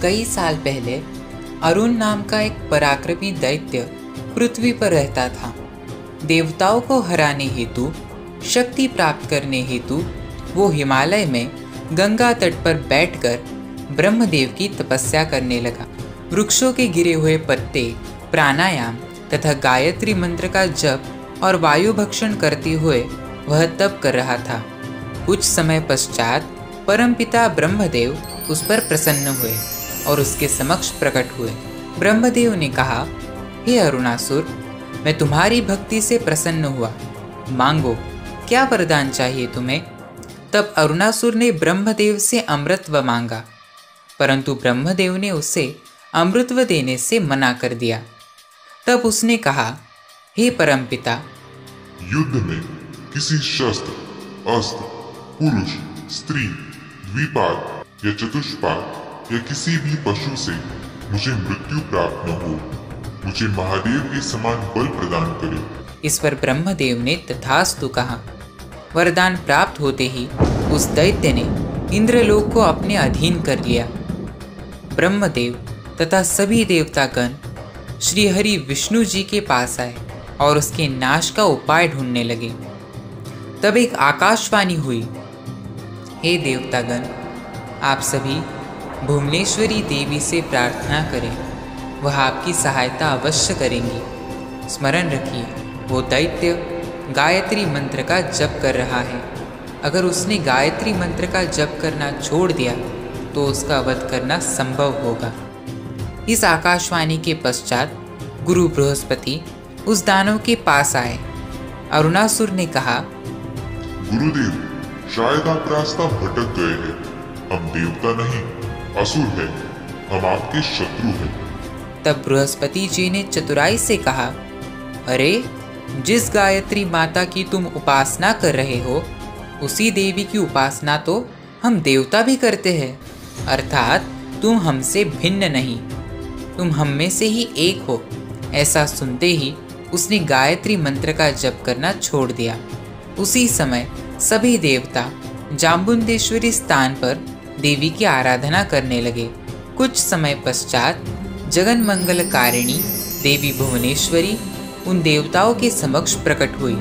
कई साल पहले अरुण नाम का एक पराक्रमी दैत्य पृथ्वी पर रहता था। देवताओं को हराने हेतु, शक्ति प्राप्त करने हेतु वो हिमालय में गंगा तट पर बैठकर ब्रह्मदेव की तपस्या करने लगा। वृक्षों के गिरे हुए पत्ते, प्राणायाम तथा गायत्री मंत्र का जप और वायु भक्षण करते हुए वह तप कर रहा था। कुछ समय पश्चात परमपिता ब्रह्मदेव उस पर प्रसन्न हुए और उसके समक्ष प्रकट हुए। ब्रह्मदेव ने कहा, हे अरुणासुर, मैं तुम्हारी भक्ति से प्रसन्न हुआ, मांगो, क्या वरदान चाहिए तुम्हें? तब अरुणासुर ने ब्रह्मदेव से अमृतत्व मांगा, परंतु ब्रह्मदेव ने उसे अमृतत्व देने से मना कर दिया। तब उसने कहा, हे परमपिता, युद्ध में किसी शस्त्र, अस्त्र, पुरुष, स्त्री, द्विपाद या चतुष्पाद या किसी भी पशु से मुझे मृत्यु प्राप्त न हो। मुझे महादेव के समान बल प्रदान करे। इस पर ब्रह्मदेव ने तथास्तु कहा। वरदान प्राप्त होते ही उस दैत्य ने इंद्रलोक को अपने अधीन कर लिया। ब्रह्मदेव तथा सभी देवतागण श्री हरि विष्णु जी के पास आए और उसके नाश का उपाय ढूंढने लगे। तब एक आकाशवाणी हुई, हे देवतागण, आप सभी भुवनेश्वरी देवी से प्रार्थना करें, वह आपकी सहायता अवश्य करेंगी। स्मरण रखिए, वो दैत्य गायत्री मंत्र का जप कर रहा है। अगर उसने गायत्री मंत्र का जप करना छोड़ दिया तो उसका वध करना संभव होगा। इस आकाशवाणी के पश्चात गुरु बृहस्पति उस दानव के पास आए। अरुणासुर ने कहा, गुरुदेव, शायद आप रास्ता भटक गए हैं। हम देवता नहीं, असुर है। हम आपके शत्रु हैं। तब बृहस्पति जी ने चतुराई से कहा, अरे, जिस गायत्री माता की तुम उपासना कर रहे हो, उसी देवी की उपासना तो हम देवता भी करते हैं। अर्थात तुम हमसे भिन्न नहीं, तुम हम में से ही एक हो। ऐसा सुनते ही उसने गायत्री मंत्र का जप करना छोड़ दिया। उसी समय सभी देवता जाम्बुंदेश्वरी स्थान पर देवी की आराधना करने लगे। कुछ समय पश्चात जगन मंगलकारिणी देवी भुवनेश्वरी उन देवताओं के समक्ष प्रकट हुई।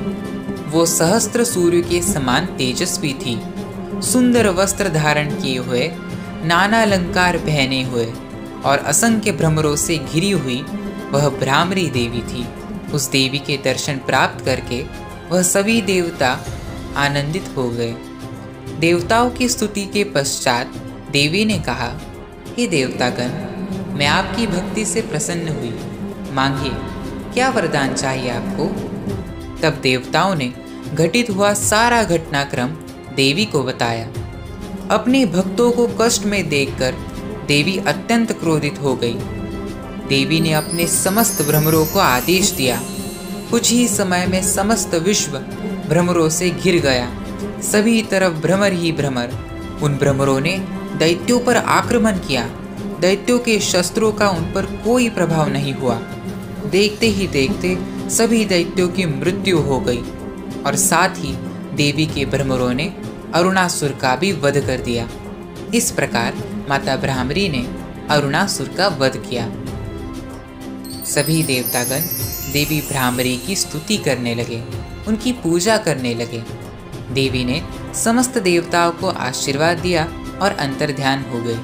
वो सहस्त्र सूर्य के समान तेजस्वी थी। सुंदर वस्त्र धारण किए हुए, नाना अलंकार पहने हुए और असंख्य भ्रमरों से घिरी हुई वह भ्रामरी देवी थी। उस देवी के दर्शन प्राप्त करके वह सभी देवता आनंदित हो गए। देवताओं की स्तुति के पश्चात देवी ने कहा, हे देवतागण, मैं आपकी भक्ति से प्रसन्न हुई, मांगिए, क्या वरदान चाहिए आपको? तब देवताओं ने घटित हुआ सारा घटनाक्रम देवी को बताया। अपने भक्तों को कष्ट में देखकर देवी अत्यंत क्रोधित हो गई। देवी ने अपने समस्त भ्रमरों को आदेश दिया। कुछ ही समय में समस्त विश्व भ्रमरों से घिर गया। सभी तरफ भ्रमर ही भ्रमर। उन भ्रमरों ने दैत्यों पर आक्रमण किया। दैत्यों के शस्त्रों का उन पर कोई प्रभाव नहीं हुआ। देखते ही देखते सभी दैत्यों की मृत्यु हो गई और साथ ही देवी के भ्रमरों ने अरुणासुर का भी वध कर दिया। इस प्रकार माता भ्रामरी ने अरुणासुर का वध किया। सभी देवतागण देवी भ्रामरी की स्तुति करने लगे, उनकी पूजा करने लगे। देवी ने समस्त देवताओं को आशीर्वाद दिया और अंतर्ध्यान हो गई।